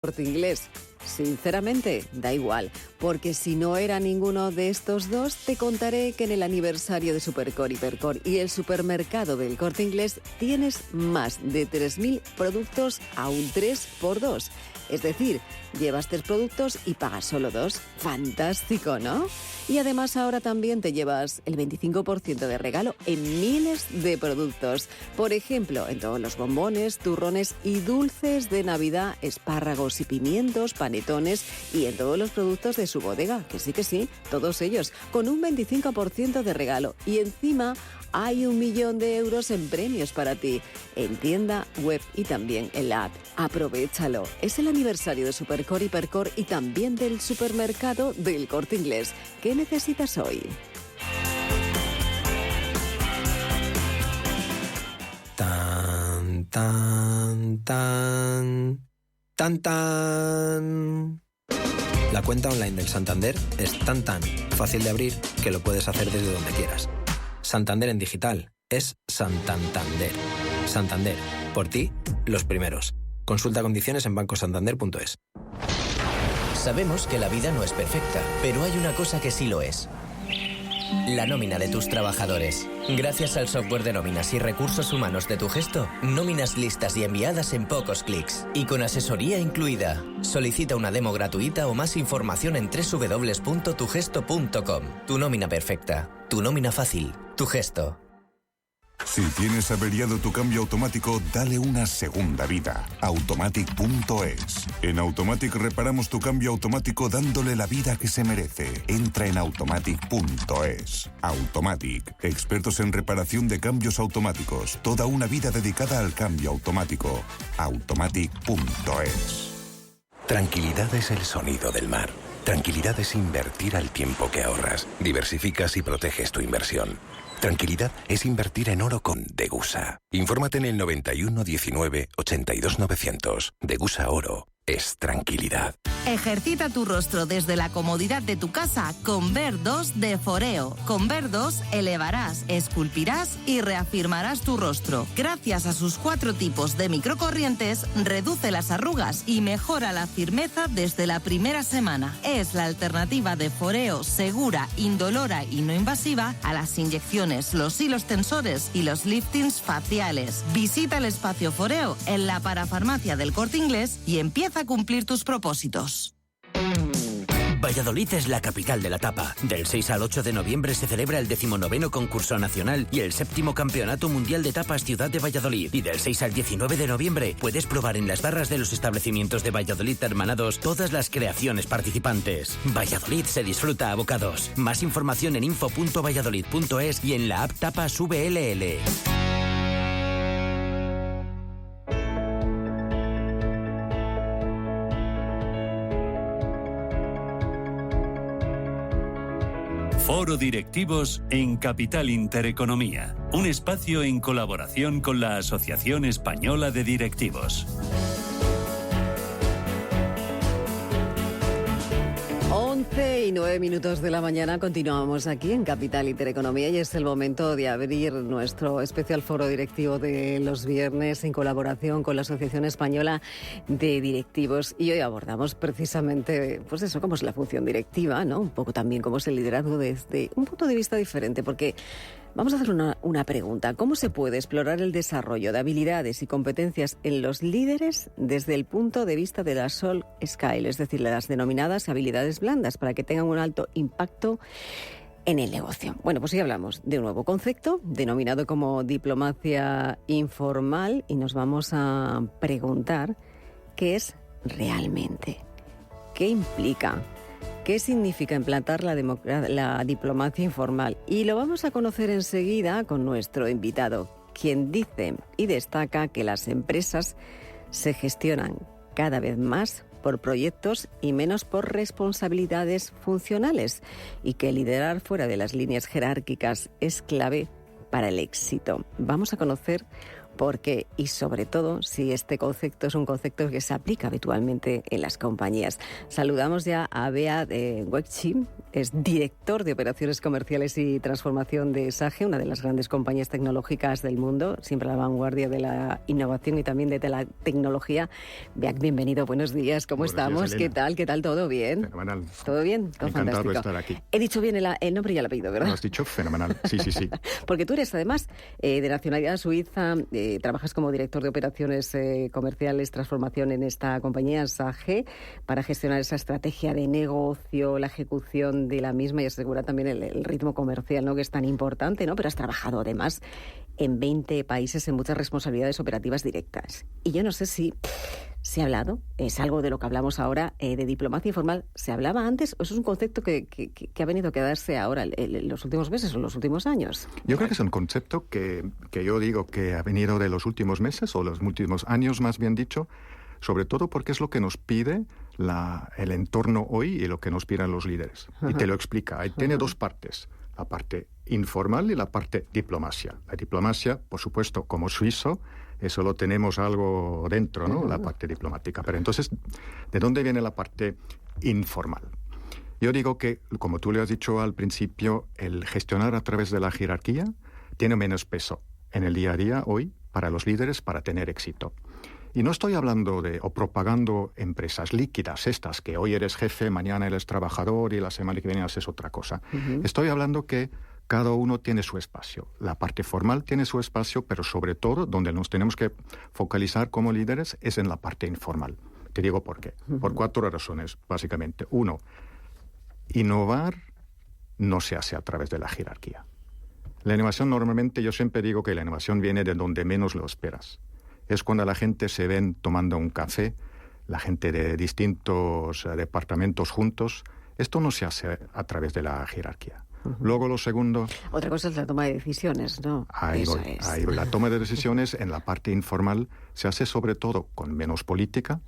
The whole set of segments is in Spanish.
Corte Inglés. Sinceramente, da igual, porque si no era ninguno de estos dos, te contaré que en el aniversario de Supercore, Hipercore y el supermercado del Corte Inglés tienes más de 3.000 productos a un 3x2. Es decir, llevas 3 productos y pagas solo 2. Fantástico, ¿no? Y además ahora también te llevas el 25% de regalo en miles de productos. Por ejemplo, en todos los bombones, turrones y dulces de Navidad, espárragos y pimientos, panetones y en todos los productos de su bodega, que sí, todos ellos, con un 25% de regalo. Y encima hay 1 millón de euros en premios para ti, en tienda, web y también en la app. Aprovéchalo. Es el aniversario de Supercore, Hipercore y también del supermercado del Corte Inglés. ¿Qué necesitas hoy? Tan, tan, tan, tan, tan. La cuenta online del Santander es tan fácil de abrir que lo puedes hacer desde donde quieras. Santander en digital es Santander. Santander, por ti, los primeros. Consulta condiciones en bancosantander.es. Sabemos que la vida no es perfecta, pero hay una cosa que sí lo es. La nómina de tus trabajadores. Gracias al software de nóminas y recursos humanos de Tugesto, nóminas listas y enviadas en pocos clics. Y con asesoría incluida. Solicita una demo gratuita o más información en www.tugesto.com. Tu nómina perfecta. Tu nómina fácil. Tugesto. Si tienes averiado tu cambio automático, dale una segunda vida. Automatic.es. En Automatic reparamos tu cambio automático dándole la vida que se merece. Entra en Automatic.es. Automatic. Expertos en reparación de cambios automáticos. Toda una vida dedicada al cambio automático. Automatic.es. Tranquilidad es el sonido del mar. Tranquilidad es invertir al tiempo que ahorras. Diversificas y proteges tu inversión. Tranquilidad es invertir en oro con Degusa. Infórmate en el 91 19 82 900. Degusa Oro es tranquilidad. Ejercita tu rostro desde la comodidad de tu casa con Ver2 de Foreo. Con Ver2 elevarás, esculpirás y reafirmarás tu rostro. Gracias a sus 4 tipos de microcorrientes, reduce las arrugas y mejora la firmeza desde la primera semana. Es la alternativa de Foreo segura, indolora y no invasiva a las inyecciones, los hilos tensores y los liftings faciales. Visita el espacio Foreo en la parafarmacia del Corte Inglés y empieza a cumplir tus propósitos. Valladolid es la capital de la tapa. Del 6 al 8 de noviembre se celebra el 19º concurso nacional y el 7º campeonato mundial de tapas Ciudad de Valladolid. Y del 6 al 19 de noviembre puedes probar en las barras de los establecimientos de Valladolid hermanados todas las creaciones participantes. Valladolid se disfruta a bocados. Más información en info.valladolid.es y en la app Tapas VLL. Foro Directivos en Capital Intereconomía, un espacio en colaboración con la Asociación Española de Directivos. 11:09 de la mañana, continuamos aquí en Capital Intereconomía y es el momento de abrir nuestro especial foro directivo de los viernes en colaboración con la Asociación Española de Directivos. Y hoy abordamos precisamente, pues eso, cómo es la función directiva, ¿no? Un poco también cómo es el liderazgo desde un punto de vista diferente, porque vamos a hacer una pregunta. ¿Cómo se puede explorar el desarrollo de habilidades y competencias en los líderes desde el punto de vista de la soft skills, es decir, las denominadas habilidades blandas, para que tengan un alto impacto en el negocio? Bueno, pues hoy hablamos de un nuevo concepto denominado como diplomacia informal y nos vamos a preguntar qué es realmente, qué implica, ¿qué significa implantar la diplomacia informal? Y lo vamos a conocer enseguida con nuestro invitado, quien dice y destaca que las empresas se gestionan cada vez más por proyectos y menos por responsabilidades funcionales y que liderar fuera de las líneas jerárquicas es clave para el éxito. Vamos a conocer por qué y sobre todo si este concepto es un concepto que se aplica habitualmente en las compañías. Saludamos ya a Bea de Wegchi, es director de Operaciones Comerciales y Transformación de SAGE, una de las grandes compañías tecnológicas del mundo, siempre a la vanguardia de la innovación y también de la tecnología. Beat, bienvenido, buenos días, ¿cómo estamos? Días, ¿Qué tal? ¿Todo bien? Fenomenal. ¿Todo bien? Todo Encantado fantástico. de estar aquí. He dicho bien el nombre y el apellido, ¿verdad? Lo has dicho fenomenal, sí. Porque tú eres, además, de nacionalidad suiza, trabajas como director de Operaciones Comerciales, Transformación en esta compañía, SAGE, para gestionar esa estrategia de negocio, la ejecución de la misma y asegurar también el ritmo comercial, ¿no?, que es tan importante, ¿no? Pero has trabajado, además, en 20 países en muchas responsabilidades operativas directas. Y yo no sé si se ha hablado, es algo de lo que hablamos ahora, de diplomacia informal. ¿Se hablaba antes o eso es un concepto que ha venido a quedarse ahora en los últimos meses o en los últimos años? Yo creo que es un concepto que yo digo que ha venido de los últimos meses o los últimos años, más bien dicho, sobre todo porque es lo que nos pide el entorno hoy y lo que nos piden los líderes. Y te lo explica. Tiene dos partes. La parte informal y la parte diplomacia. La diplomacia, por supuesto, como suizo, eso lo tenemos algo dentro, ¿no? La parte diplomática. Pero entonces, ¿de dónde viene la parte informal? Yo digo que, como tú le has dicho al principio, el gestionar a través de la jerarquía tiene menos peso en el día a día hoy para los líderes para tener éxito. Y no estoy hablando o propagando empresas líquidas, estas que hoy eres jefe, mañana eres trabajador y la semana que viene haces otra cosa. Estoy hablando que cada uno tiene su espacio. La parte formal tiene su espacio, pero sobre todo donde nos tenemos que focalizar como líderes es en la parte informal. Te digo por qué. Por 4 razones, básicamente. 1, innovar no se hace a través de la jerarquía. La innovación normalmente, yo siempre digo que la innovación viene de donde menos lo esperas. Es cuando la gente se ven tomando un café, la gente de distintos departamentos juntos. Esto no se hace a través de la jerarquía. Luego lo segundo... Otra cosa es la toma de decisiones, ¿no? Ahí voy. La toma de decisiones en la parte informal se hace sobre todo con menos política,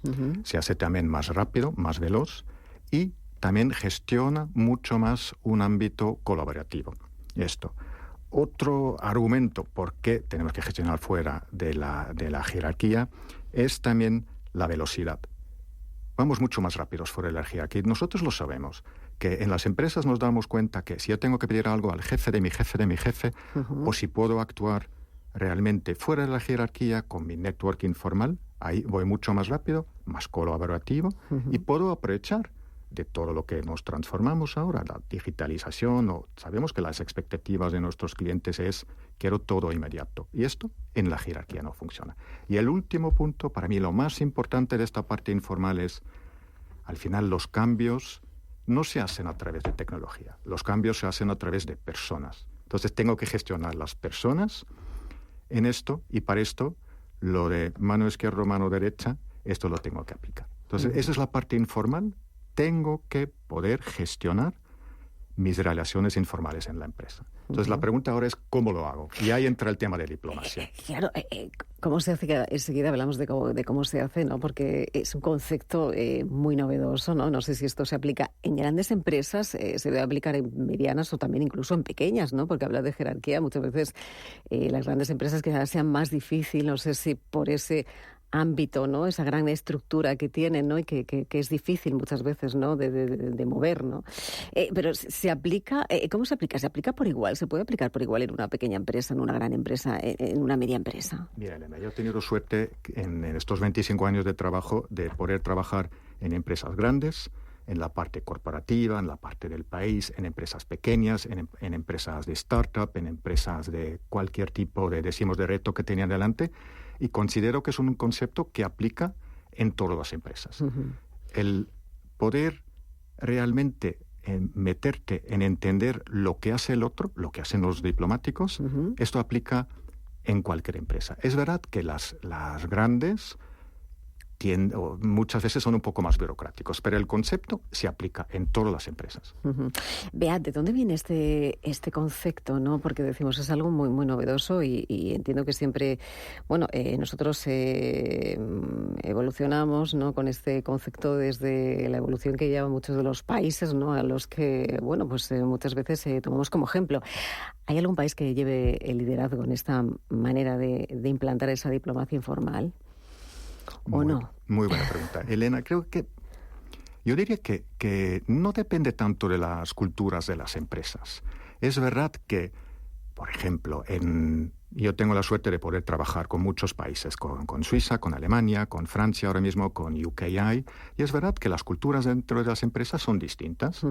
se hace también más rápido, más veloz y también gestiona mucho más un ámbito colaborativo. Esto. Otro argumento por qué tenemos que gestionar fuera de la jerarquía es también la velocidad. Vamos mucho más rápidos fuera de la jerarquía. Nosotros lo sabemos, que en las empresas nos damos cuenta que si yo tengo que pedir algo al jefe de mi jefe, o si puedo actuar realmente fuera de la jerarquía con mi network informal, ahí voy mucho más rápido, más colaborativo y puedo aprovechar de todo lo que nos transformamos ahora, la digitalización, sabemos que las expectativas de nuestros clientes es quiero todo inmediato. Y esto en la jerarquía no funciona. Y el último punto, para mí lo más importante de esta parte informal es, al final los cambios no se hacen a través de tecnología, los cambios se hacen a través de personas. Entonces tengo que gestionar las personas en esto y para esto lo de mano izquierda, mano derecha, esto lo tengo que aplicar. Entonces esa es la parte informal. Tengo que poder gestionar mis relaciones informales en la empresa. Entonces, la pregunta ahora es ¿cómo lo hago? Y ahí entra el tema de diplomacia. Claro, ¿cómo se hace? Enseguida hablamos de cómo se hace, ¿no? Porque es un concepto muy novedoso, ¿no? No sé si esto se aplica en grandes empresas, se debe aplicar en medianas o también incluso en pequeñas, ¿no? Porque hablar de jerarquía muchas veces las grandes empresas quizás sean más difícil, no sé si por ese ámbito, ¿no? Esa gran estructura que tienen, ¿no? Y que es difícil muchas veces, ¿no? De mover, ¿no? Pero se aplica, ¿cómo se aplica? ¿Se aplica por igual? ¿Se puede aplicar por igual en una pequeña empresa, en una gran empresa, en una media empresa? Mira, Elena, yo he tenido suerte en estos 25 años de trabajo de poder trabajar en empresas grandes, en la parte corporativa, en la parte del país, en empresas pequeñas, en empresas de startup, en empresas de cualquier tipo de reto que tenían delante. Y considero que es un concepto que aplica en todas las empresas. El poder realmente meterte en entender lo que hace el otro, lo que hacen los diplomáticos, esto aplica en cualquier empresa. Es verdad que las grandes muchas veces son un poco más burocráticos, pero el concepto se aplica en todas las empresas. Beat, ¿de dónde viene este concepto, no? Porque decimos es algo muy muy novedoso y entiendo que siempre, bueno, nosotros evolucionamos, ¿no? Con este concepto desde la evolución que llevan muchos de los países, ¿no? A los que, bueno, pues muchas veces tomamos como ejemplo. ¿Hay algún país que lleve el liderazgo en esta manera de implantar esa diplomacia informal? ¿O no? Muy buena pregunta. Elena, creo que Yo diría que no depende tanto de las culturas de las empresas. Es verdad que, por ejemplo, yo tengo la suerte de poder trabajar con muchos países, con Suiza, con Alemania, con Francia ahora mismo, con UKI, y es verdad que las culturas dentro de las empresas son distintas.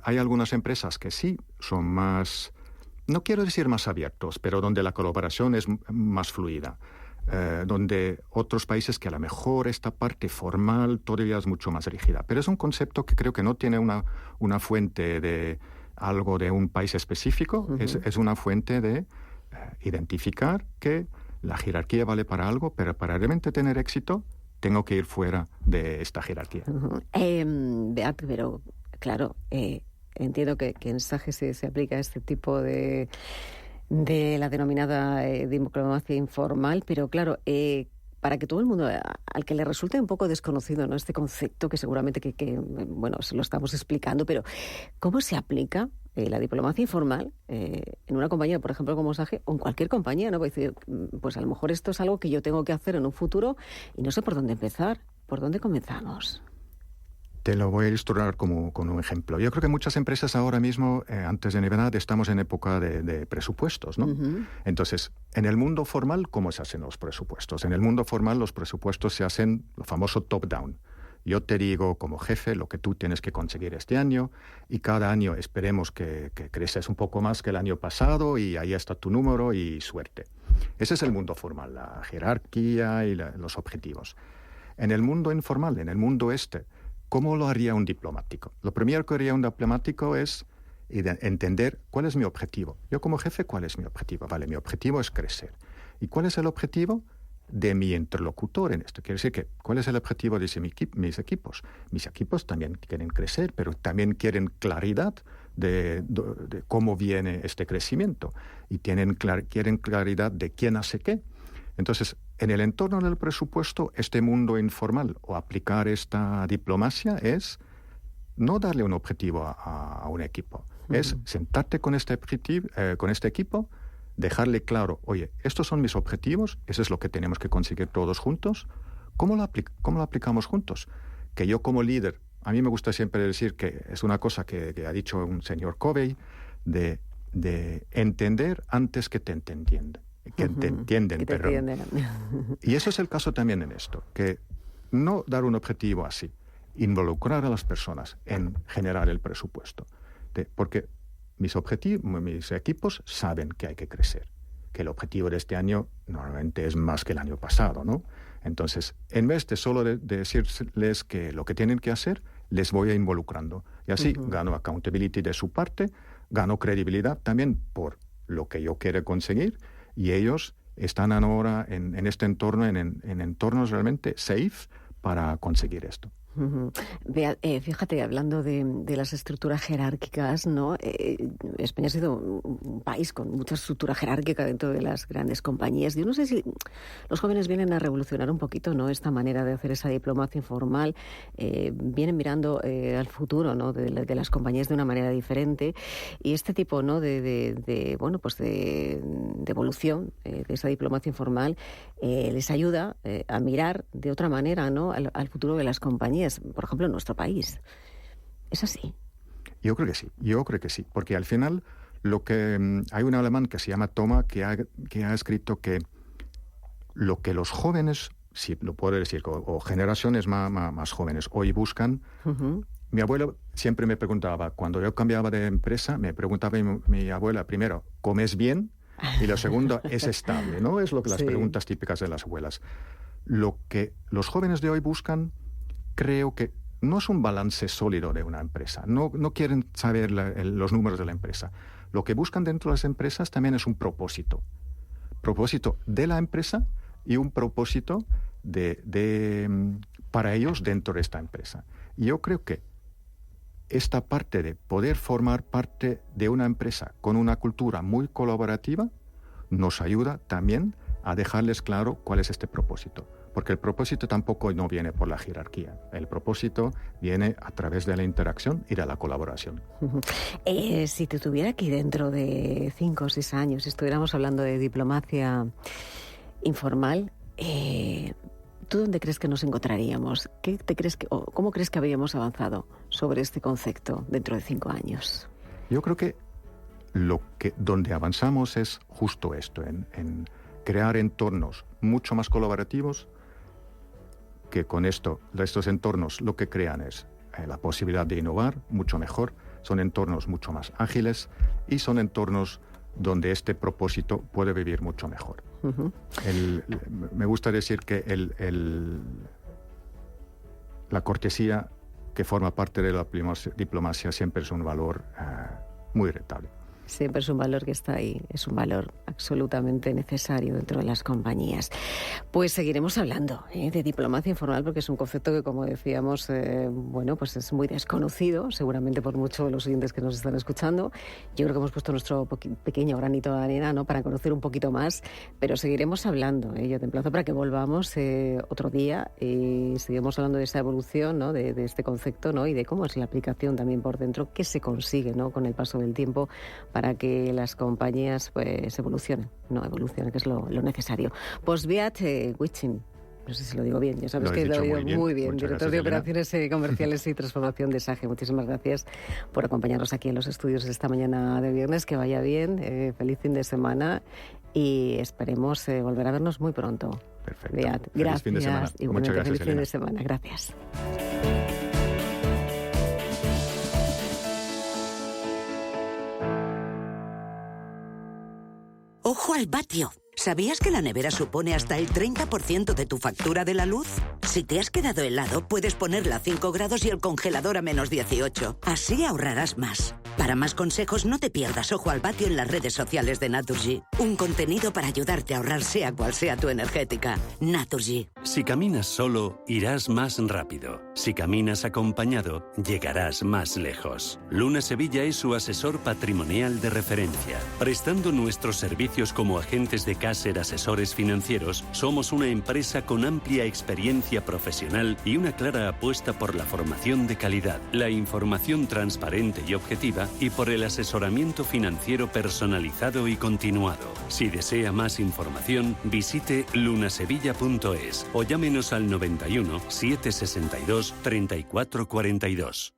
Hay algunas empresas que sí son más, no quiero decir más abiertos, pero donde la colaboración es más fluida. Donde otros países que a lo mejor esta parte formal todavía es mucho más rígida. Pero es un concepto que creo que no tiene una fuente de algo de un país específico, es una fuente de identificar que la jerarquía vale para algo, pero para realmente tener éxito tengo que ir fuera de esta jerarquía. Beat, pero claro, entiendo que en SAGE se aplica este tipo de la denominada diplomacia informal, pero claro, para que todo el mundo, al que le resulte un poco desconocido, ¿no?, este concepto, que seguramente bueno, se lo estamos explicando, pero ¿cómo se aplica la diplomacia informal en una compañía, por ejemplo, como SAGE, o en cualquier compañía, ¿no? Puede decir, pues a lo mejor esto es algo que yo tengo que hacer en un futuro y no sé por dónde empezar. ¿Por dónde comenzamos? Te lo voy a ilustrar con un ejemplo. Yo creo que muchas empresas ahora mismo, antes de Navidad, estamos en época de presupuestos, ¿no? Entonces, en el mundo formal, ¿cómo se hacen los presupuestos? En el mundo formal, los presupuestos se hacen lo famoso top-down. Yo te digo como jefe lo que tú tienes que conseguir este año y cada año esperemos que creces un poco más que el año pasado y ahí está tu número y suerte. Ese es el mundo formal, la jerarquía y los objetivos. En el mundo informal, en el mundo ¿cómo lo haría un diplomático? Lo primero que haría un diplomático es entender cuál es mi objetivo. Yo como jefe, ¿cuál es mi objetivo? Vale, mi objetivo es crecer. ¿Y cuál es el objetivo de mi interlocutor en esto? Quiere decir que, ¿cuál es el objetivo de mis equipos? Mis equipos también quieren crecer, pero también quieren claridad de cómo viene este crecimiento. Y quieren claridad de quién hace qué. Entonces, en el entorno del presupuesto, este mundo informal o aplicar esta diplomacia es no darle un objetivo a un equipo. Es sentarte con este equipo, dejarle claro, oye, estos son mis objetivos, eso es lo que tenemos que conseguir todos juntos. ¿Cómo lo aplicamos juntos? Que yo como líder, a mí me gusta siempre decir que es una cosa que ha dicho un señor Covey, de entender antes que te entiendan. Que te entienden, perdón. Y eso es el caso también en esto, que no dar un objetivo así, involucrar a las personas en generar el presupuesto. Porque mis equipos saben que hay que crecer, que el objetivo de este año normalmente es más que el año pasado, ¿no? Entonces, en vez de solo de decirles que lo que tienen que hacer, les voy involucrando. Y así gano accountability de su parte, gano credibilidad también por lo que yo quiero conseguir, y ellos están ahora en este entorno, en entornos realmente safe para conseguir esto. Fíjate, hablando de las estructuras jerárquicas, ¿no? España ha sido un país con mucha estructura jerárquica dentro de las grandes compañías. Yo no sé si los jóvenes vienen a revolucionar un poquito, ¿no?, esta manera de hacer esa diplomacia informal. Vienen mirando al futuro, ¿no?, de las compañías de una manera diferente, y este tipo, ¿no?, de evolución de esa diplomacia informal les ayuda a mirar de otra manera, ¿no?, al futuro de las compañías. Por ejemplo, en nuestro país. ¿Es así? Yo creo que sí, porque al final hay un alemán que se llama Thoma que ha escrito que lo que los jóvenes, si lo puedo decir, o generaciones más jóvenes hoy buscan. Mi abuelo siempre me preguntaba, cuando yo cambiaba de empresa, me preguntaba mi abuela, primero, ¿comes bien? Y lo segundo, ¿es estable? ¿No? Es las preguntas típicas de las abuelas. Lo que los jóvenes de hoy buscan, creo que no es un balance sólido de una empresa. No quieren saber los números de la empresa. Lo que buscan dentro de las empresas también es un propósito. Propósito de la empresa y un propósito para ellos dentro de esta empresa. Y yo creo que esta parte de poder formar parte de una empresa con una cultura muy colaborativa nos ayuda también a dejarles claro cuál es este propósito. Porque el propósito tampoco no viene por la jerarquía. El propósito viene a través de la interacción y de la colaboración. Si te tuviera aquí dentro de 5 o 6 años, estuviéramos hablando de diplomacia informal, ¿Tú dónde crees que nos encontraríamos? ¿Cómo crees que habríamos avanzado sobre este concepto dentro de 5 años? Yo creo que donde avanzamos es justo esto, en crear entornos mucho más colaborativos, que con estos entornos lo que crean es la posibilidad de innovar mucho mejor, son entornos mucho más ágiles y son entornos donde este propósito puede vivir mucho mejor. Uh-huh. Me gusta decir que la cortesía que forma parte de la diplomacia siempre es un valor muy rentable. Siempre es un valor que está ahí, es un valor absolutamente necesario dentro de las compañías. Pues seguiremos hablando de diplomacia informal, porque es un concepto que, como decíamos, pues es muy desconocido, seguramente por muchos de los oyentes que nos están escuchando. Yo creo que hemos puesto nuestro pequeño granito de arena, ¿no?, para conocer un poquito más, pero seguiremos hablando. Yo te emplazo para que volvamos otro día y seguimos hablando de esa evolución, ¿no?, de este concepto, ¿no?, y de cómo es la aplicación también por dentro, qué se consigue, ¿no?, con el paso del tiempo para que las compañías pues evolucionen, que es lo necesario. Pues Beat Wiching, no sé si lo digo bien, ya sabes que lo he oído muy bien. Director de Operaciones Comerciales y Transformación de SAGE. Muchísimas gracias por acompañarnos aquí en los estudios esta mañana de viernes. Que vaya bien, feliz fin de semana y esperemos volver a vernos muy pronto. Perfecto. Beat, feliz gracias. Fin de semana. Igualmente, Muchas gracias, feliz fin de semana. Gracias. ¡Ojo al vatio! ¿Sabías que la nevera supone hasta el 30% de tu factura de la luz? Si te has quedado helado, puedes ponerla a 5 grados y el congelador a menos 18. Así ahorrarás más. Para más consejos, no te pierdas Ojo al vatio en las redes sociales de Naturgy. Un contenido para ayudarte a ahorrar sea cual sea tu energética. Naturgy. Si caminas solo, irás más rápido. Si caminas acompañado, llegarás más lejos. Luna Sevilla es su asesor patrimonial de referencia. Prestando nuestros servicios como agentes de Caser Asesores Financieros, somos una empresa con amplia experiencia profesional y una clara apuesta por la formación de calidad, la información transparente y objetiva y por el asesoramiento financiero personalizado y continuado. Si desea más información, visite lunasevilla.es o llámenos al 91 762 3442.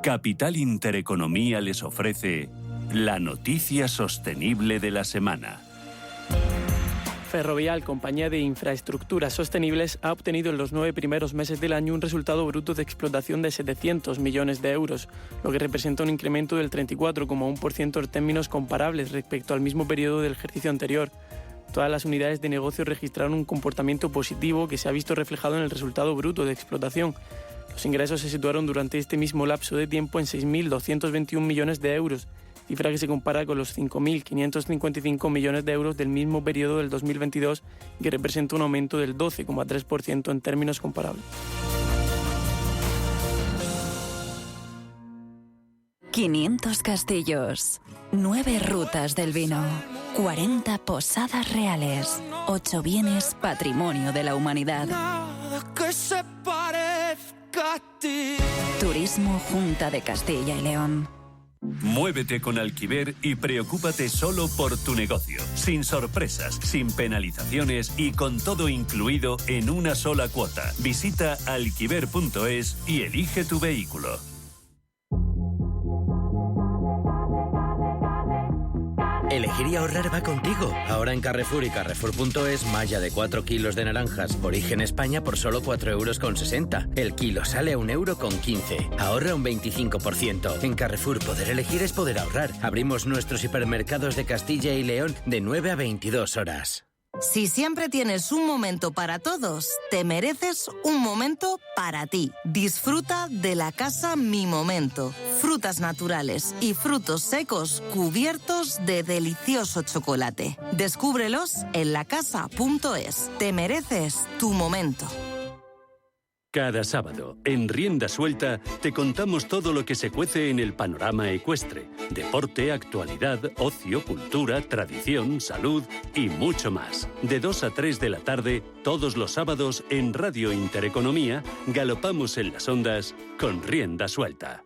Capital Intereconomía les ofrece la noticia sostenible de la semana. Ferrovial, compañía de infraestructuras sostenibles, ha obtenido en los 9 primeros meses del año un resultado bruto de explotación de 700 millones de euros, lo que representa un incremento del 34,1% en términos comparables respecto al mismo periodo del ejercicio anterior. Todas las unidades de negocio registraron un comportamiento positivo que se ha visto reflejado en el resultado bruto de explotación. Los ingresos se situaron durante este mismo lapso de tiempo en 6.221 millones de euros, cifra que se compara con los 5.555 millones de euros del mismo periodo del 2022, que representa un aumento del 12,3% en términos comparables. 500 castillos, 9 rutas del vino, 40 posadas reales, 8 bienes patrimonio de la humanidad. Nada que se parezca a ti. Turismo Junta de Castilla y León. Muévete con Alquiver y preocúpate solo por tu negocio, sin sorpresas, sin penalizaciones y con todo incluido en una sola cuota. Visita alquiver.es y elige tu vehículo. Elegir y ahorrar va contigo. Ahora en Carrefour y Carrefour.es, malla de 4 kilos de naranjas, origen España, por solo 4,60 €. El kilo sale a 1,15 €. Ahorra un 25%. En Carrefour, poder elegir es poder ahorrar. Abrimos nuestros hipermercados de Castilla y León de 9 a 22 horas. Si siempre tienes un momento para todos, te mereces un momento para ti. Disfruta de la casa Mi Momento. Frutas naturales y frutos secos cubiertos de delicioso chocolate. Descúbrelos en lacasa.es. Te mereces tu momento. Cada sábado, en Rienda Suelta, te contamos todo lo que se cuece en el panorama ecuestre. Deporte, actualidad, ocio, cultura, tradición, salud y mucho más. De 2 a 3 de la tarde, todos los sábados, en Radio Intereconomía, galopamos en las ondas con Rienda Suelta.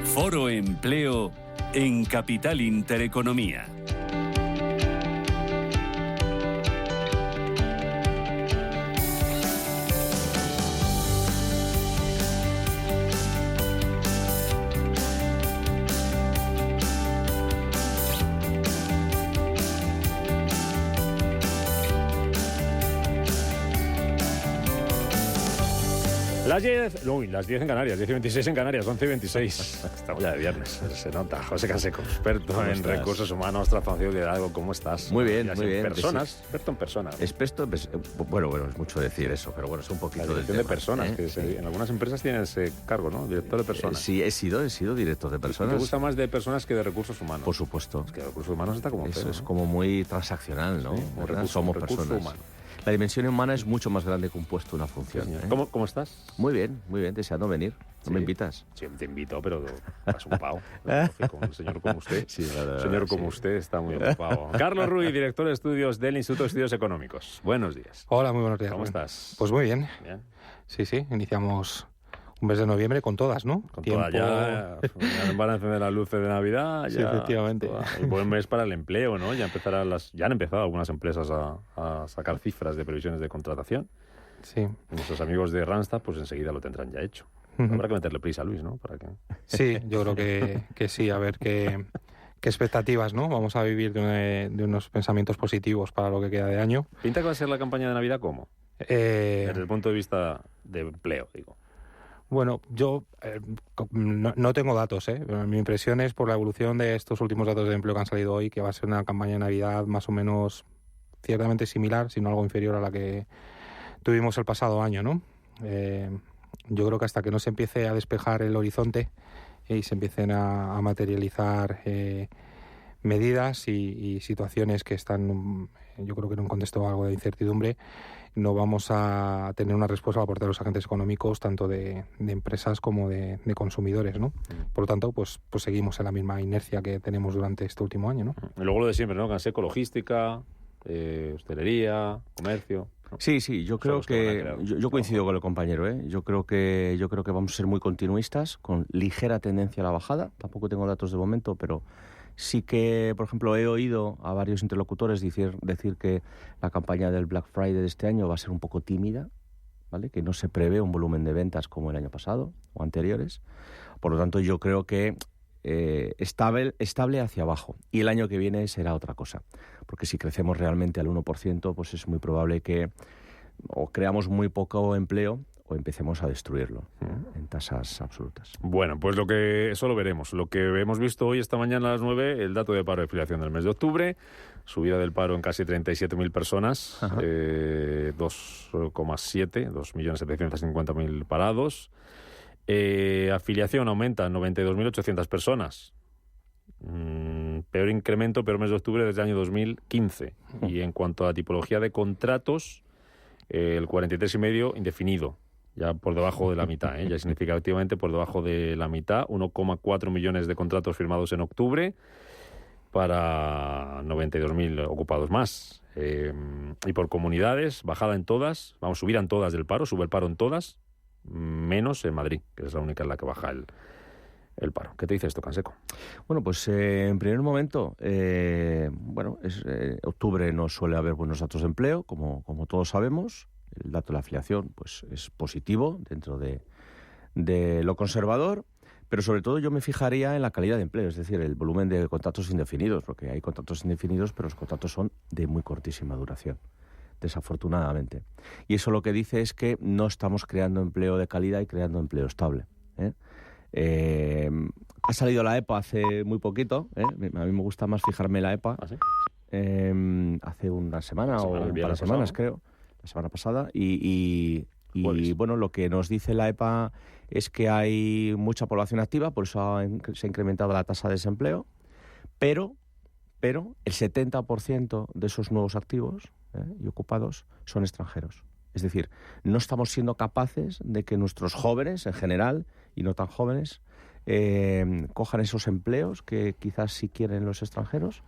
Foro Empleo en Capital Intereconomía. Las 10 en Canarias, 10 y 26 en Canarias, 11 y 26. Estamos ya de viernes, se nota. José Canseco, experto en recursos humanos, transformación de liderazgo. ¿Cómo estás? Muy bien, Ya muy bien. Personas, experto en personas. Bueno, es mucho decir eso, pero bueno, es un poquito La del dirección tema. de personas, que en algunas empresas tienen ese cargo, ¿no? Director de personas. Sí, he sido director de personas. ¿Te gusta más de personas que de recursos humanos? Por supuesto. Es que de recursos humanos está como Eso feo, es ¿no? como muy transaccional, ¿no? Sí, ¿Verdad? Somos recurso personas. humano. La dimensión humana es mucho más grande que un puesto, una función. Sí, ¿eh? ¿Cómo estás? Muy bien, deseando venir. ¿No me invitas? Sí, te invito, pero estás ocupado. Un señor como usted. Sí, la señor como usted está muy ocupado. Carlos Ruiz, director de estudios del Instituto de Estudios Económicos. Buenos días. Hola, muy buenos días. ¿Cómo estás? Pues muy bien. Bien. Sí, iniciamos un mes de noviembre con todas, ¿no? Con todas ya van a encender las luces de Navidad. Sí, efectivamente. Un buen mes para el empleo, ¿no? Ya han empezado algunas empresas a sacar cifras de previsiones de contratación. Sí. Nuestros amigos de Randstad, pues enseguida lo tendrán ya hecho. Habrá que meterle prisa a Luis, ¿no? Para que... Sí, yo creo que sí. A ver qué expectativas, ¿no? Vamos a vivir de unos pensamientos positivos para lo que queda de año. ¿Pinta que va a ser la campaña de Navidad cómo? Desde el punto de vista de empleo, digo. Bueno, yo no tengo datos, ¿eh? Mi impresión es, por la evolución de estos últimos datos de empleo que han salido hoy, que va a ser una campaña de Navidad más o menos ciertamente similar, si no algo inferior a la que tuvimos el pasado año, ¿no? Yo creo que hasta que no se empiece a despejar el horizonte y se empiecen a materializar medidas y situaciones que están, yo creo que en un contexto algo de incertidumbre, no vamos a tener una respuesta por parte de los agentes económicos, tanto de empresas como de consumidores, ¿no? Por lo tanto, pues seguimos en la misma inercia que tenemos durante este último año, ¿no? Y luego lo de siempre, ¿no? Canseco, logística, hostelería, comercio. ¿no? Sí, yo creo que yo coincido con el compañero, ¿eh? Yo creo que vamos a ser muy continuistas, con ligera tendencia a la bajada. Tampoco tengo datos de momento, pero sí que, por ejemplo, he oído a varios interlocutores decir que la campaña del Black Friday de este año va a ser un poco tímida, ¿vale? Que no se prevé un volumen de ventas como el año pasado o anteriores. Por lo tanto, yo creo que estable hacia abajo. Y el año que viene será otra cosa. Porque si crecemos realmente al 1%, pues es muy probable que o creamos muy poco empleo o empecemos a destruirlo, ¿no? En tasas absolutas. Bueno, pues eso lo veremos. Lo que hemos visto hoy, esta mañana a las 9, el dato de paro y afiliación del mes de octubre, subida del paro en casi 37.000 personas, 2,750.000 parados. Afiliación aumenta en 92.800 personas. Peor incremento, peor mes de octubre desde el año 2015. Y en cuanto a tipología de contratos, el 43,5% indefinido. Ya por debajo de la mitad, ya significativamente por debajo de la mitad, 1,4 millones de contratos firmados en octubre para 92.000 ocupados más. Y por comunidades, bajada en todas, subirán todas del paro, sube el paro en todas, menos en Madrid, que es la única en la que baja el paro. ¿Qué te dice esto, Canseco? Bueno, pues en primer momento, octubre no suele haber buenos datos de empleo, como todos sabemos. El dato de la afiliación pues es positivo dentro de lo conservador, pero sobre todo yo me fijaría en la calidad de empleo, es decir, el volumen de contratos indefinidos, porque hay contratos indefinidos, pero los contratos son de muy cortísima duración, desafortunadamente. Y eso lo que dice es que no estamos creando empleo de calidad y creando empleo estable, ¿eh? Ha salido la EPA hace muy poquito, ¿eh? A mí me gusta más fijarme en la EPA. ¿Ah, sí? Hace una semana o un par de semanas, creo. La semana pasada, y bueno, lo que nos dice la EPA es que hay mucha población activa, por eso se ha incrementado la tasa de desempleo, pero el 70% de esos nuevos activos y ocupados son extranjeros. Es decir, no estamos siendo capaces de que nuestros jóvenes, en general, y no tan jóvenes, cojan esos empleos que quizás sí quieren los extranjeros.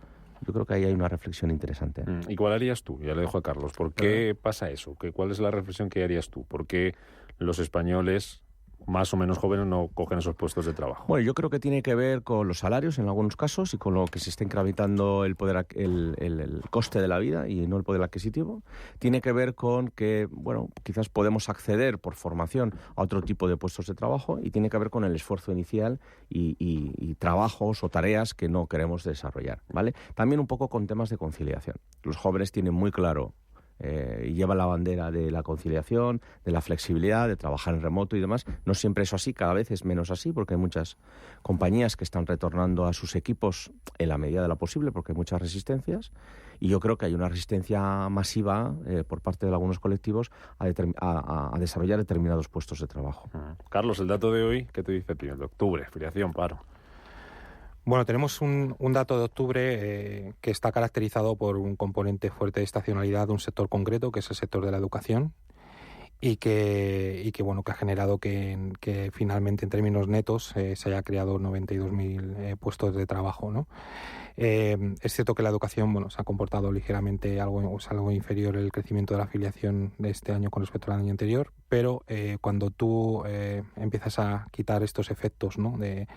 Yo creo que ahí hay una reflexión interesante. ¿Y cuál harías tú? Ya le dejo a Carlos. ¿Por qué pasa eso? ¿Cuál es la reflexión que harías tú? ¿Por qué los españoles, más o menos jóvenes no cogen esos puestos de trabajo. Bueno, yo creo que tiene que ver con los salarios en algunos casos y con lo que se está incrementando el coste de la vida y no el poder adquisitivo. Tiene que ver con que, bueno, quizás podemos acceder por formación a otro tipo de puestos de trabajo, y tiene que ver con el esfuerzo inicial y trabajos o tareas que no queremos desarrollar, ¿vale? También un poco con temas de conciliación. Los jóvenes tienen muy claro y llevan la bandera de la conciliación, de la flexibilidad, de trabajar en remoto y demás. No siempre es así, cada vez es menos así, porque hay muchas compañías que están retornando a sus equipos en la medida de lo posible, porque hay muchas resistencias, y yo creo que hay una resistencia masiva por parte de algunos colectivos a desarrollar determinados puestos de trabajo. Carlos, el dato de hoy, ¿qué te dice a ti? El de octubre, afiliación, paro. Bueno, tenemos un dato de octubre que está caracterizado por un componente fuerte de estacionalidad de un sector concreto, que es el sector de la educación, y que ha generado que finalmente en términos netos se haya creado 92.000 puestos de trabajo, ¿no? Es cierto que la educación se ha comportado ligeramente algo inferior el crecimiento de la afiliación de este año con respecto al año anterior, pero cuando tú empiezas a quitar estos efectos, ¿no?, de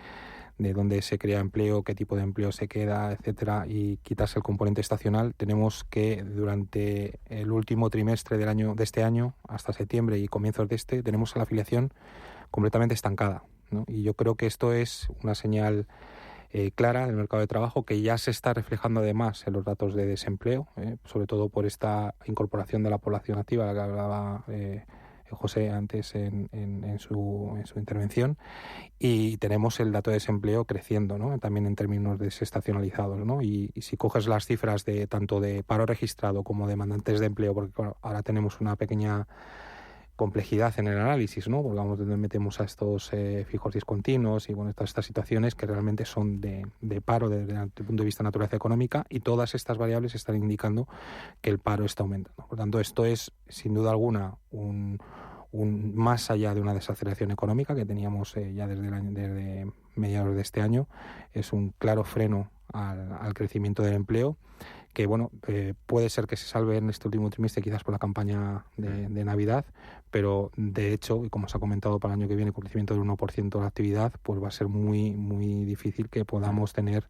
dónde se crea empleo, qué tipo de empleo se queda, etcétera, y quitas el componente estacional, tenemos que durante el último trimestre de este año, hasta septiembre y comienzos de tenemos a la afiliación completamente estancada, ¿no? Y yo creo que esto es una señal clara del mercado de trabajo, que ya se está reflejando además en los datos de desempleo, sobre todo por esta incorporación de la población activa, la que hablaba José antes en su intervención, y tenemos el dato de desempleo creciendo, ¿no?, también en términos desestacionalizados, ¿no? Y si coges las cifras de tanto de paro registrado como demandantes de empleo, porque ahora tenemos una pequeña complejidad en el análisis, ¿no?, porque vamos donde metemos a estos fijos discontinuos y todas estas situaciones que realmente son de paro desde el punto de vista de naturaleza económica, y todas estas variables están indicando que el paro está aumentando. Por tanto, esto es sin duda alguna un más allá de una desaceleración económica que teníamos ya desde mediados de este año, es un claro freno al crecimiento del empleo, que puede ser que se salve en este último trimestre quizás por la campaña de Navidad, pero de hecho, y como se ha comentado, para el año que viene con crecimiento del 1% de la actividad, pues va a ser muy, muy difícil que podamos tener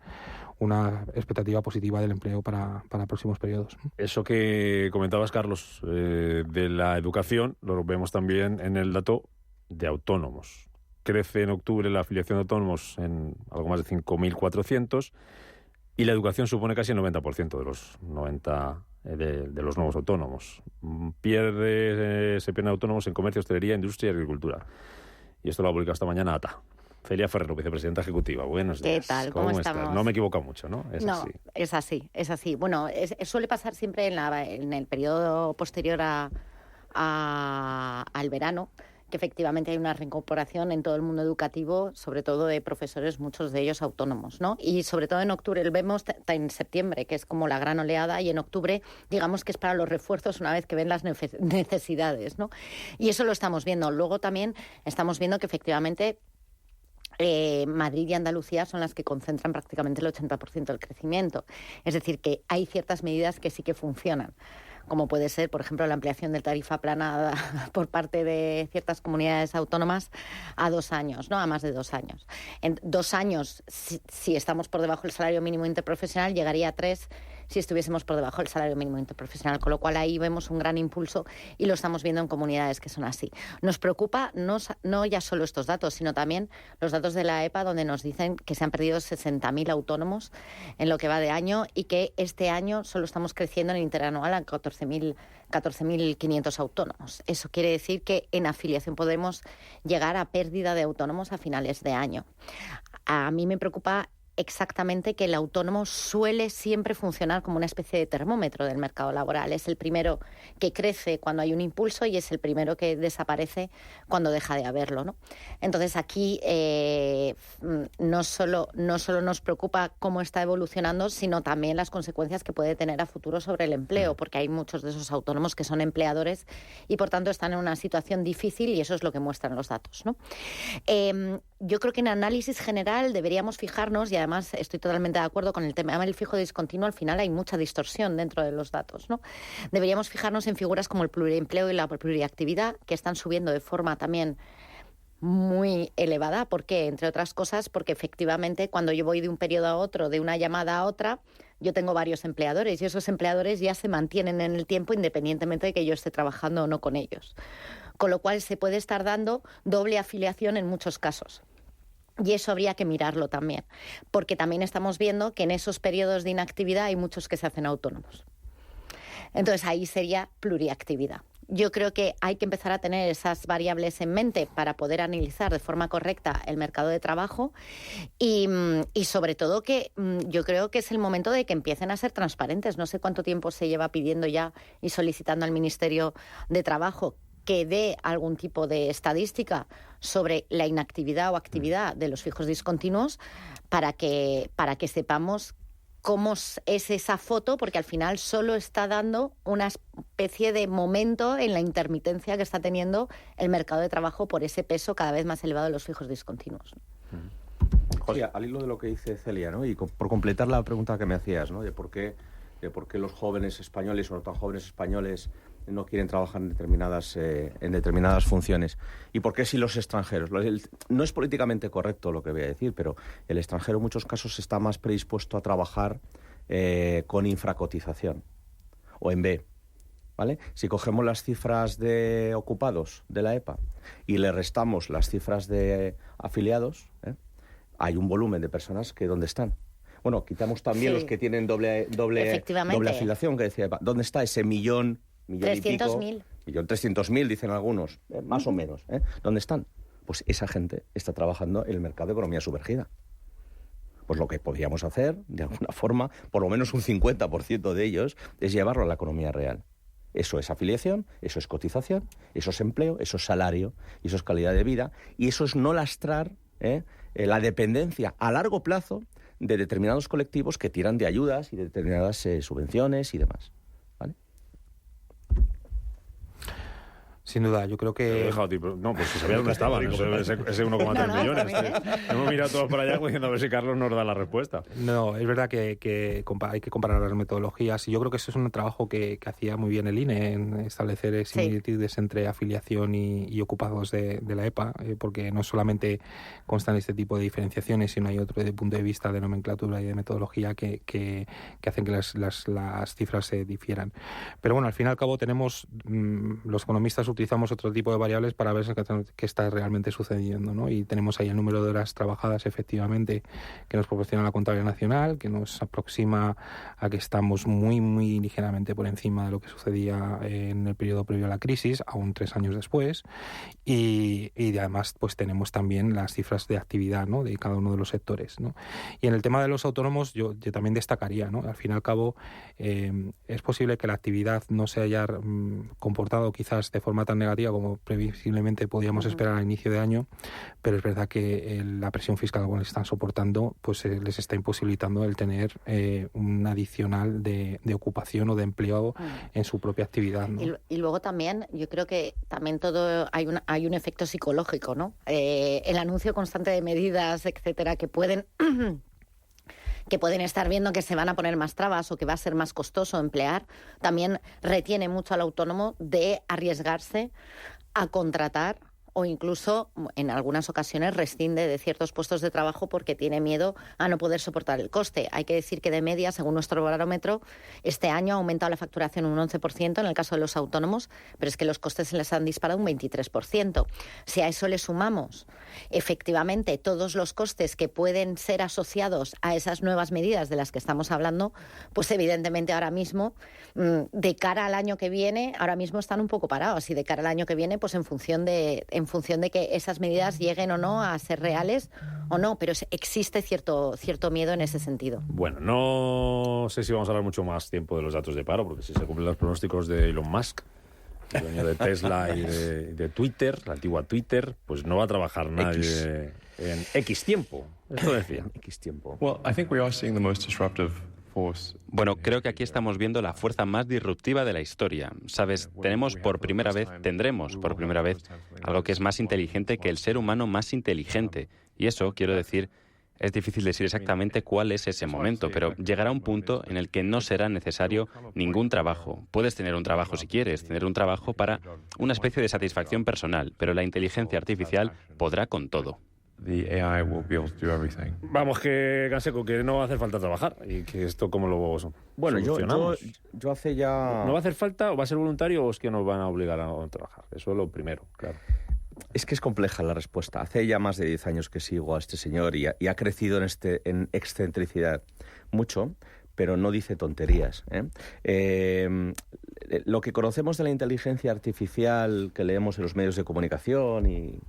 una expectativa positiva del empleo para próximos periodos. Eso que comentabas, Carlos, de la educación, lo vemos también en el dato de autónomos. Crece en octubre la afiliación de autónomos en algo más de 5.400, y la educación supone casi el 90% de los 90 de los nuevos autónomos. Se pierden autónomos en comercio, hostelería, industria y agricultura. Y esto lo ha publicado esta mañana ATA. Celia Ferrero, vicepresidenta ejecutiva. Buenos días. ¿Qué tal? ¿Cómo estamos? No me he equivocado mucho, ¿no? Es así. Bueno, suele pasar siempre en el periodo posterior al verano, que efectivamente hay una reincorporación en todo el mundo educativo, sobre todo de profesores, muchos de ellos autónomos, ¿no? Y sobre todo en octubre, lo vemos en septiembre, que es como la gran oleada, y en octubre, digamos que es para los refuerzos una vez que ven las necesidades, ¿no? Y eso lo estamos viendo. Luego también estamos viendo que efectivamente Madrid y Andalucía son las que concentran prácticamente el 80% del crecimiento. Es decir, que hay ciertas medidas que sí que funcionan, como puede ser, por ejemplo, la ampliación de tarifa plana por parte de ciertas comunidades autónomas a 2 años, ¿no?, a más de 2 años. En 2 años, si estamos por debajo del salario mínimo interprofesional, llegaría a 3 si estuviésemos por debajo del salario mínimo interprofesional, con lo cual ahí vemos un gran impulso y lo estamos viendo en comunidades que son así. Nos preocupa no ya solo estos datos, sino también los datos de la EPA, donde nos dicen que se han perdido 60.000 autónomos en lo que va de año, y que este año solo estamos creciendo en interanual a 14.500 autónomos. Eso quiere decir que en afiliación podemos llegar a pérdida de autónomos a finales de año. A mí me preocupa exactamente que el autónomo suele siempre funcionar como una especie de termómetro del mercado laboral. Es el primero que crece cuando hay un impulso y es el primero que desaparece cuando deja de haberlo, ¿no? Entonces aquí no solo nos preocupa cómo está evolucionando, sino también las consecuencias que puede tener a futuro sobre el empleo, porque hay muchos de esos autónomos que son empleadores y por tanto están en una situación difícil, y eso es lo que muestran los datos, ¿no? Yo creo que en análisis general deberíamos fijarnos, y además estoy totalmente de acuerdo con el tema del fijo discontinuo, al final hay mucha distorsión dentro de los datos, ¿no? Deberíamos fijarnos en figuras como el pluriempleo y la pluriactividad, que están subiendo de forma también muy elevada. ¿Por qué? Entre otras cosas, porque efectivamente cuando yo voy de un periodo a otro, de una llamada a otra, yo tengo varios empleadores y esos empleadores ya se mantienen en el tiempo independientemente de que yo esté trabajando o no con ellos. Con lo cual se puede estar dando doble afiliación en muchos casos. Y eso habría que mirarlo también, porque también estamos viendo que en esos periodos de inactividad hay muchos que se hacen autónomos. Entonces ahí sería pluriactividad. Yo creo que hay que empezar a tener esas variables en mente para poder analizar de forma correcta el mercado de trabajo y sobre todo que yo creo que es el momento de que empiecen a ser transparentes. No sé cuánto tiempo se lleva pidiendo ya y solicitando al Ministerio de Trabajo que dé algún tipo de estadística sobre la inactividad o actividad de los fijos discontinuos para que sepamos cómo es esa foto, porque al final solo está dando una especie de momento en la intermitencia que está teniendo el mercado de trabajo por ese peso cada vez más elevado de los fijos discontinuos. Oye, al hilo de lo que dice Celia, ¿no? Y por completar la pregunta que me hacías, ¿no? De por qué los jóvenes españoles o no tan jóvenes españoles no quieren trabajar en determinadas funciones. ¿Y por qué si los extranjeros? No es políticamente correcto lo que voy a decir, pero el extranjero en muchos casos está más predispuesto a trabajar con infracotización o en B, ¿vale? Si cogemos las cifras de ocupados de la EPA y le restamos las cifras de afiliados, hay un volumen de personas que ¿dónde están? Bueno, quitamos también los que tienen doble afiliación, que decía EPA. ¿Dónde está ese millón 300.000. 1.300.000, dicen algunos, más o menos. ¿Dónde están? Pues esa gente está trabajando en el mercado de economía sumergida. Pues lo que podríamos hacer, de alguna forma, por lo menos un 50% de ellos, es llevarlo a la economía real. Eso es afiliación, eso es cotización, eso es empleo, eso es salario, y eso es calidad de vida, y eso es no lastrar la dependencia a largo plazo de determinados colectivos que tiran de ayudas y de determinadas subvenciones y demás. Sin duda, yo creo que... No, pues si sabía dónde estaban, ese 1,3 millones. Hemos mirado todos para allá diciendo a ver si Carlos nos da la respuesta. No, es verdad que hay que comparar las metodologías y yo creo que eso es un trabajo que hacía muy bien el INE en establecer similitudes entre afiliación y ocupados de la EPA, porque no solamente constan este tipo de diferenciaciones, sino hay otro desde el punto de vista de nomenclatura y de metodología que hacen que las cifras se difieran. Pero bueno, al fin y al cabo tenemos los economistas utilizamos otro tipo de variables para ver qué está realmente sucediendo, ¿no? Y tenemos ahí el número de horas trabajadas efectivamente que nos proporciona la Contabilidad Nacional, que nos aproxima a que estamos muy, muy ligeramente por encima de lo que sucedía en el periodo previo a la crisis, aún 3 años después. Y además pues tenemos también las cifras de actividad, ¿no? De cada uno de los sectores, ¿no? Y en el tema de los autónomos yo también destacaría, ¿no? Al fin y al cabo es posible que la actividad no se haya comportado quizás de forma tan negativa como previsiblemente podíamos esperar al inicio de año, pero es verdad que la presión fiscal que están soportando pues les está imposibilitando el tener un adicional de ocupación o de empleo en su propia actividad, ¿no? Y luego también, yo creo que también todo hay un efecto psicológico, ¿no? El anuncio constante de medidas, etcétera, que pueden estar viendo que se van a poner más trabas o que va a ser más costoso emplear, también retiene mucho al autónomo de arriesgarse a contratar o incluso en algunas ocasiones rescinde de ciertos puestos de trabajo porque tiene miedo a no poder soportar el coste. Hay que decir que de media, según nuestro barómetro, este año ha aumentado la facturación un 11% en el caso de los autónomos, pero es que los costes se les han disparado un 23%. Si a eso le sumamos efectivamente todos los costes que pueden ser asociados a esas nuevas medidas de las que estamos hablando, pues evidentemente ahora mismo, de cara al año que viene, ahora mismo están un poco parados y de cara al año que viene, pues en función de que esas medidas lleguen o no a ser reales o no, pero existe cierto miedo en ese sentido. Bueno, no sé si vamos a hablar mucho más tiempo de los datos de paro, porque si se cumplen los pronósticos de Elon Musk, el dueño de Tesla y de Twitter, la antigua Twitter, pues no va a trabajar nadie en X tiempo. Esto decía. X tiempo. Well, I think we are seeing the most disruptive. Bueno, creo que aquí estamos viendo la fuerza más disruptiva de la historia. Sabes, tendremos por primera vez algo que es más inteligente que el ser humano más inteligente. Y eso, quiero decir, Es difícil decir exactamente cuál es ese momento, pero llegará un punto en el que no será necesario ningún trabajo. Puedes tener un trabajo si quieres, tener un trabajo para una especie de satisfacción personal, pero la inteligencia artificial podrá con todo. Vamos, que Canseco, que no va a hacer falta trabajar y que esto como lo bueno, solucionamos. yo hace ya... ¿No va a hacer falta o va a ser voluntario o es que nos van a obligar a no trabajar? Eso es lo primero, claro. Es que es compleja la respuesta. Hace ya más de 10 años que sigo a este señor y ha crecido en excentricidad mucho, pero no dice tonterías. Lo que conocemos de la inteligencia artificial que leemos en los medios de comunicación y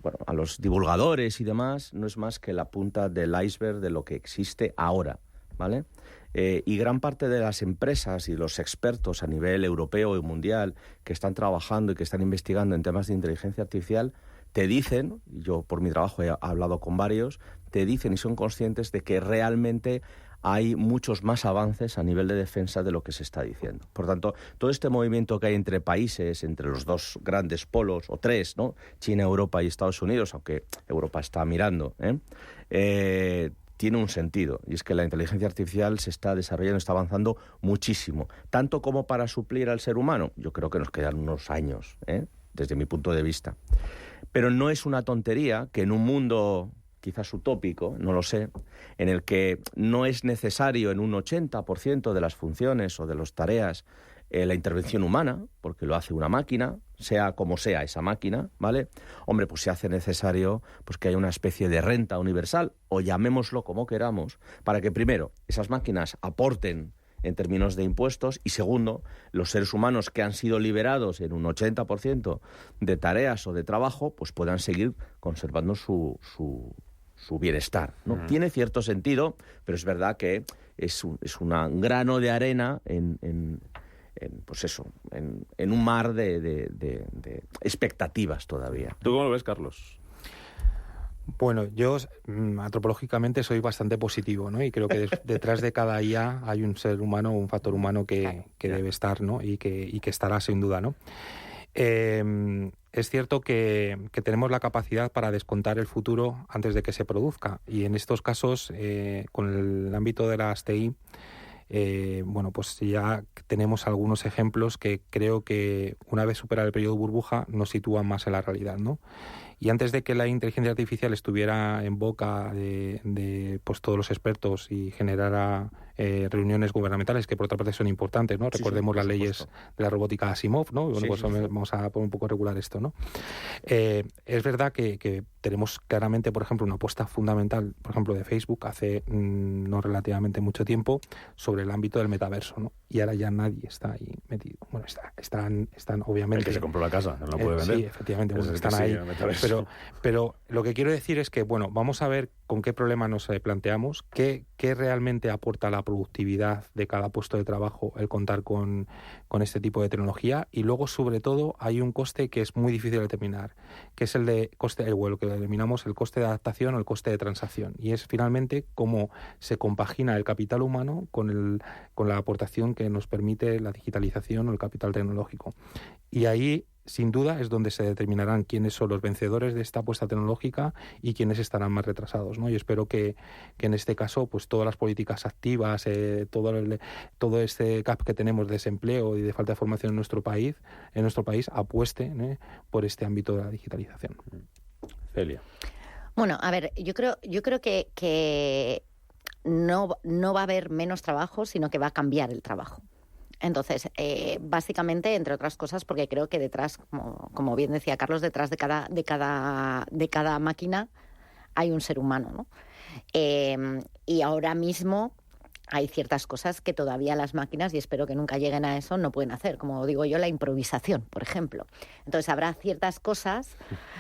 bueno, a los divulgadores y demás, no es más que la punta del iceberg de lo que existe ahora, ¿vale? Y gran parte de las empresas y los expertos a nivel europeo y mundial que están trabajando y que están investigando en temas de inteligencia artificial te dicen, yo por mi trabajo he hablado con varios, te dicen y son conscientes de que realmente hay muchos más avances a nivel de defensa de lo que se está diciendo. Por tanto, todo este movimiento que hay entre países, entre los dos grandes polos, o tres, ¿no? China, Europa y Estados Unidos, aunque Europa está mirando, tiene un sentido, y es que la inteligencia artificial se está desarrollando, está avanzando muchísimo, tanto como para suplir al ser humano. Yo creo que nos quedan unos años, desde mi punto de vista. Pero no es una tontería que en un mundo quizás utópico, no lo sé, en el que no es necesario en un 80% de las funciones o de las tareas la intervención humana, porque lo hace una máquina, sea como sea esa máquina, ¿vale? Hombre, pues se hace necesario pues que haya una especie de renta universal, o llamémoslo como queramos, para que primero esas máquinas aporten en términos de impuestos y segundo, los seres humanos que han sido liberados en un 80% de tareas o de trabajo, pues puedan seguir conservando su bienestar, ¿no? Tiene cierto sentido, pero es verdad que es un grano de arena en un mar de expectativas todavía. ¿Tú cómo lo ves, Carlos? Bueno, yo antropológicamente soy bastante positivo, ¿no? Y creo que detrás de cada IA hay un ser humano, un factor humano que debe estar, ¿no? Y que estará sin duda, ¿no? Es cierto que tenemos la capacidad para descontar el futuro antes de que se produzca. Y en estos casos, con el ámbito de las TI, bueno, pues ya tenemos algunos ejemplos que creo que una vez superado el periodo burbuja nos sitúan más en la realidad, ¿no? Y antes de que la inteligencia artificial estuviera en boca de pues todos los expertos y generara reuniones gubernamentales, que por otra parte son importantes, ¿no? Recordemos las leyes de la robótica Asimov, ¿no? Bueno, pues vamos a poner un poco regular esto, ¿no? Es verdad que tenemos claramente, por ejemplo, una apuesta fundamental, por ejemplo, de Facebook hace no relativamente mucho tiempo sobre el ámbito del metaverso, ¿no? Y ahora ya nadie está ahí metido. Bueno, están obviamente... El que se compró la casa, no la puede vender. Sí, efectivamente, bueno, están ahí. Pero lo que quiero decir es que, bueno, vamos a ver con qué problema nos planteamos, qué realmente aporta la productividad de cada puesto de trabajo el contar con este tipo de tecnología, y luego, sobre todo, hay un coste que es muy difícil de determinar, que es el de coste, lo que denominamos el coste de adaptación o el coste de transacción, y es finalmente cómo se compagina el capital humano con la aportación que nos permite la digitalización o el capital tecnológico. Y ahí, sin duda, es donde se determinarán quiénes son los vencedores de esta apuesta tecnológica y quiénes estarán más retrasados, ¿no? Y espero que en este caso, pues todas las políticas activas, todo este gap que tenemos de desempleo y de falta de formación en nuestro país apueste por este ámbito de la digitalización. Celia. Bueno, a ver, yo creo que no va a haber menos trabajo, sino que va a cambiar el trabajo. Entonces, básicamente, entre otras cosas, porque creo que detrás, como bien decía Carlos, detrás de cada máquina hay un ser humano, ¿no? Y ahora mismo hay ciertas cosas que todavía las máquinas, y espero que nunca lleguen a eso, no pueden hacer. Como digo yo, la improvisación, por ejemplo. Entonces habrá ciertas cosas...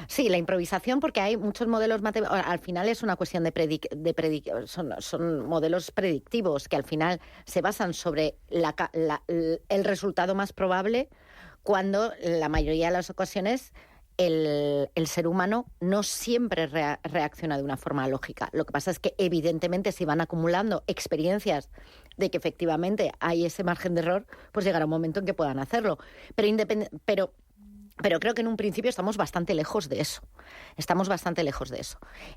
Sí, la improvisación, porque hay muchos modelos matemáticos. Al final es una cuestión son modelos predictivos que al final se basan sobre el resultado más probable, cuando la mayoría de las ocasiones el ser humano no siempre reacciona de una forma lógica. Lo que pasa es que evidentemente si van acumulando experiencias de que efectivamente hay ese margen de error, pues llegará un momento en que puedan hacerlo. Pero Pero creo que en un principio estamos bastante lejos de eso.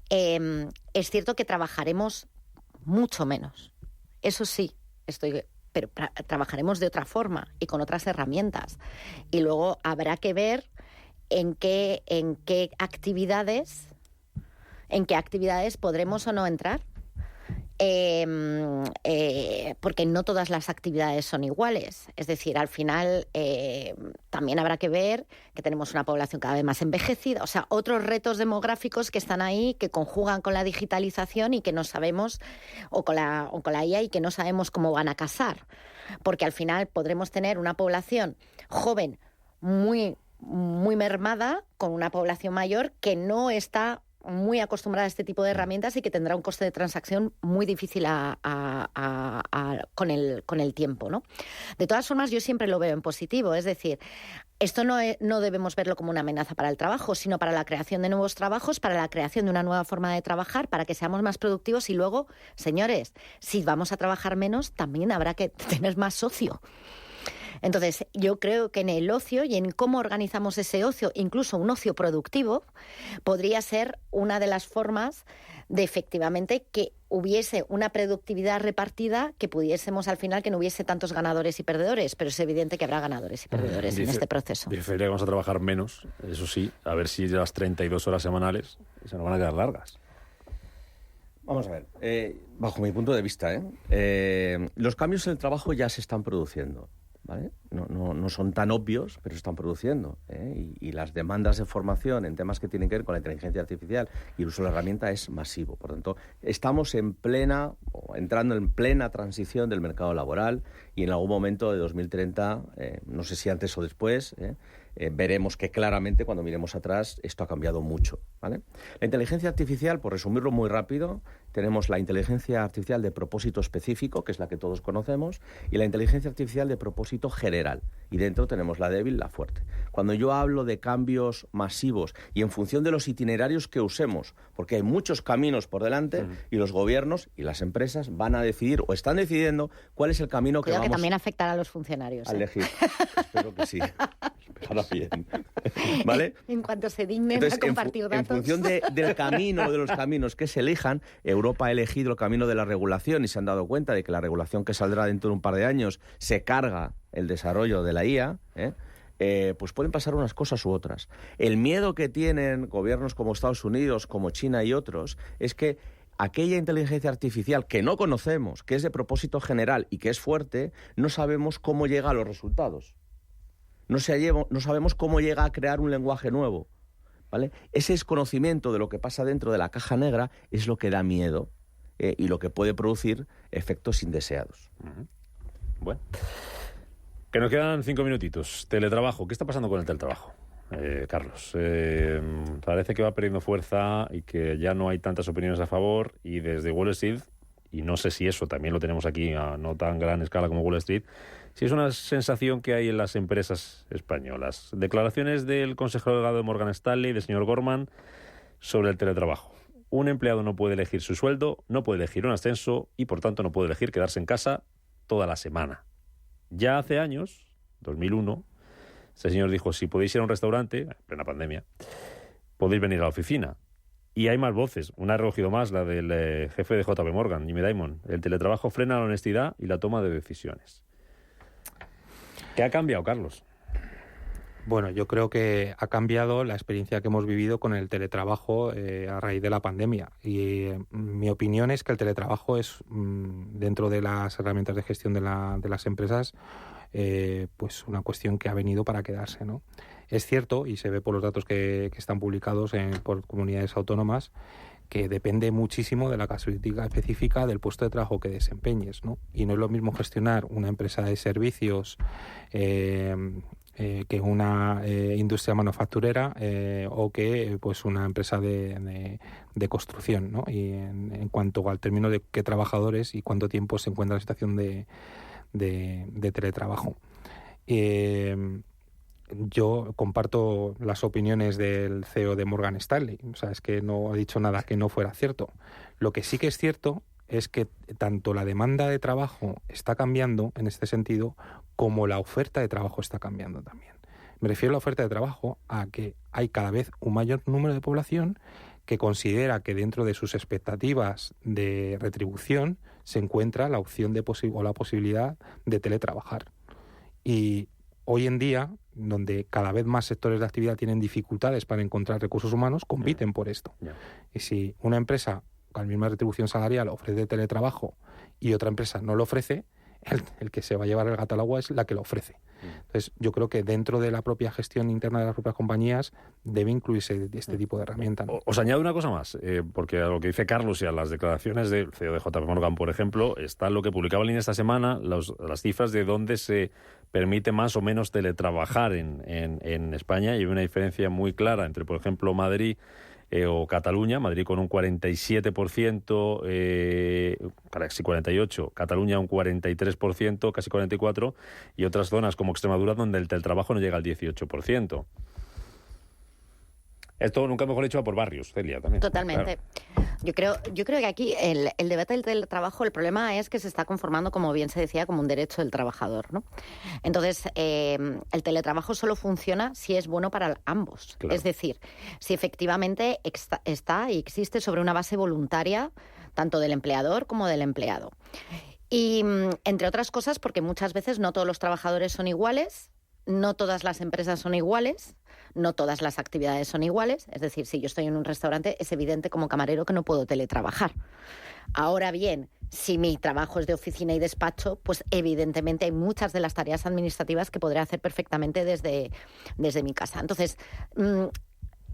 Es cierto que trabajaremos mucho menos. Eso sí, pero trabajaremos de otra forma y con otras herramientas. Y luego habrá que ver en qué actividades podremos o no entrar. Porque no todas las actividades son iguales. Es decir, al final también habrá que ver que tenemos una población cada vez más envejecida, o sea, otros retos demográficos que están ahí, que conjugan con la digitalización y que no sabemos, o con la IA, y que no sabemos cómo van a casar. Porque al final podremos tener una población joven muy, muy mermada con una población mayor que no está muy acostumbrada a este tipo de herramientas y que tendrá un coste de transacción muy difícil con el tiempo, ¿no? De todas formas, yo siempre lo veo en positivo, es decir, esto no debemos verlo como una amenaza para el trabajo, sino para la creación de nuevos trabajos, para la creación de una nueva forma de trabajar, para que seamos más productivos y luego, señores, si vamos a trabajar menos, también habrá que tener más ocio. Entonces, yo creo que en el ocio y en cómo organizamos ese ocio, incluso un ocio productivo, podría ser una de las formas de efectivamente que hubiese una productividad repartida, que pudiésemos al final que no hubiese tantos ganadores y perdedores, pero es evidente que habrá ganadores y perdedores en este proceso. Dice que vamos a trabajar menos, eso sí, a ver si las 32 horas semanales se nos van a quedar largas. Vamos a ver, bajo mi punto de vista, los cambios en el trabajo ya se están produciendo. ¿Vale? No son tan obvios, pero se están produciendo, y las demandas de formación en temas que tienen que ver con la inteligencia artificial y el uso de la herramienta es masivo. Por lo tanto, estamos entrando en plena transición del mercado laboral y en algún momento de 2030, no sé si antes o después, veremos que claramente cuando miremos atrás esto ha cambiado mucho, ¿vale? La inteligencia artificial, por resumirlo muy rápido, tenemos la inteligencia artificial de propósito específico, que es la que todos conocemos, y la inteligencia artificial de propósito general. Y dentro tenemos la débil, la fuerte. Cuando yo hablo de cambios masivos y en función de los itinerarios que usemos, porque hay muchos caminos por delante y los gobiernos y las empresas van a decidir o están decidiendo cuál es el camino que vamos que también afectará a los funcionarios. A elegir. Espero que sí. Ahora bien. ¿Vale? En cuanto se dignen a compartir datos. En función del camino, de los caminos que se elijan, Europa ha elegido el camino de la regulación y se han dado cuenta de que la regulación que saldrá dentro de un par de años se carga el desarrollo de la IA, pues pueden pasar unas cosas u otras. El miedo que tienen gobiernos como Estados Unidos, como China y otros, es que aquella inteligencia artificial que no conocemos, que es de propósito general y que es fuerte, no sabemos cómo llega a los resultados. No sabemos cómo llega a crear un lenguaje nuevo, ¿vale? Ese desconocimiento de lo que pasa dentro de la caja negra es lo que da miedo y lo que puede producir efectos indeseados. Bueno, que nos quedan 5 minutitos. Teletrabajo. ¿Qué está pasando con el teletrabajo, Carlos? Parece que va perdiendo fuerza y que ya no hay tantas opiniones a favor, y desde Wall Street, y no sé si eso también lo tenemos aquí a no tan gran escala como Wall Street, si es una sensación que hay en las empresas españolas. Declaraciones del consejero delegado de Morgan Stanley, del señor Gorman, sobre el teletrabajo. Un empleado no puede elegir su sueldo, no puede elegir un ascenso y, por tanto, no puede elegir quedarse en casa toda la semana. Ya hace años, 2001, este señor dijo, si podéis ir a un restaurante, en plena pandemia, podéis venir a la oficina. Y hay más voces. Una ha recogido más, la del jefe de JP Morgan, Jimmy Dimon. El teletrabajo frena la honestidad y la toma de decisiones. ¿Qué ha cambiado, Carlos? Bueno, yo creo que ha cambiado la experiencia que hemos vivido con el teletrabajo a raíz de la pandemia. Y mi opinión es que el teletrabajo es, dentro de las herramientas de gestión de las empresas, pues una cuestión que ha venido para quedarse, ¿no? Es cierto, y se ve por los datos que están publicados por comunidades autónomas, que depende muchísimo de la casuística específica del puesto de trabajo que desempeñes, ¿no? Y no es lo mismo gestionar una empresa de servicios que una industria manufacturera o que pues una empresa de construcción, ¿no? Y en cuanto al término de qué trabajadores y cuánto tiempo se encuentra la situación de teletrabajo. Yo comparto las opiniones del CEO de Morgan Stanley. O sea, es que no ha dicho nada que no fuera cierto. Lo que sí que es cierto es que tanto la demanda de trabajo está cambiando en este sentido, como la oferta de trabajo está cambiando también. Me refiero a la oferta de trabajo a que hay cada vez un mayor número de población que considera que dentro de sus expectativas de retribución se encuentra la opción o la posibilidad de teletrabajar. Y hoy en día, donde cada vez más sectores de actividad tienen dificultades para encontrar recursos humanos, compiten por esto. Y si una empresa con la misma retribución salarial ofrece teletrabajo y otra empresa no lo ofrece, el que se va a llevar el gato al agua es la que lo ofrece. Entonces, yo creo que dentro de la propia gestión interna de las propias compañías debe incluirse este tipo de herramienta, ¿no? Os añado una cosa más, porque a lo que dice Carlos y a las declaraciones del CEO de JP Morgan, por ejemplo, está lo que publicaba el INE esta semana, las cifras de dónde se permite más o menos teletrabajar en España, y hay una diferencia muy clara entre, por ejemplo, Madrid o Cataluña. Madrid con un 47%, casi 48%, Cataluña un 43%, casi 44%, y otras zonas como Extremadura donde el teletrabajo no llega al 18%. Esto nunca mejor dicho va por barrios, Celia, también. Totalmente. Claro. Yo creo que aquí el debate del teletrabajo, el problema es que se está conformando, como bien se decía, como un derecho del trabajador, ¿no? Entonces, el teletrabajo solo funciona si es bueno para ambos. Claro. Es decir, si efectivamente está y existe sobre una base voluntaria, tanto del empleador como del empleado. Y, entre otras cosas, porque muchas veces no todos los trabajadores son iguales, no todas las empresas son iguales, no todas las actividades son iguales. Es decir, si yo estoy en un restaurante, es evidente como camarero que no puedo teletrabajar. Ahora bien, si mi trabajo es de oficina y despacho, pues evidentemente hay muchas de las tareas administrativas que podré hacer perfectamente desde mi casa. Entonces,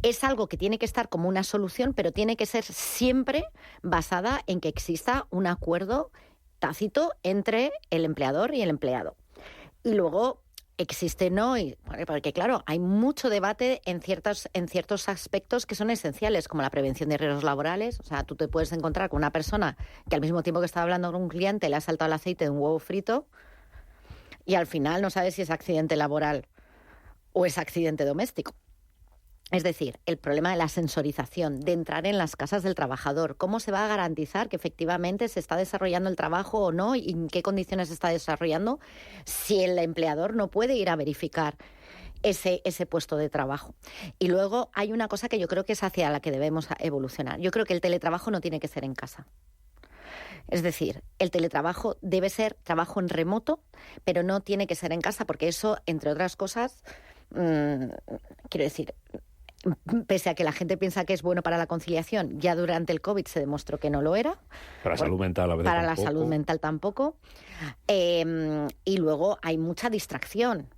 es algo que tiene que estar como una solución, pero tiene que ser siempre basada en que exista un acuerdo tácito entre el empleador y el empleado. Y luego existe porque claro, hay mucho debate en ciertos aspectos que son esenciales, como la prevención de riesgos laborales. O sea, tú te puedes encontrar con una persona que al mismo tiempo que está hablando con un cliente le ha saltado el aceite de un huevo frito y al final no sabes si es accidente laboral o es accidente doméstico. Es decir, el problema de la sensorización, de entrar en las casas del trabajador, cómo se va a garantizar que efectivamente se está desarrollando el trabajo o no y en qué condiciones se está desarrollando si el empleador no puede ir a verificar ese puesto de trabajo. Y luego hay una cosa que yo creo que es hacia la que debemos evolucionar. Yo creo que el teletrabajo no tiene que ser en casa. Es decir, el teletrabajo debe ser trabajo en remoto, pero no tiene que ser en casa, porque eso, entre otras cosas, quiero decir, pese a que la gente piensa que es bueno para la conciliación, ya durante el COVID se demostró que no lo era. Para la salud mental, a veces para tampoco. La salud mental tampoco. Y luego hay mucha distracción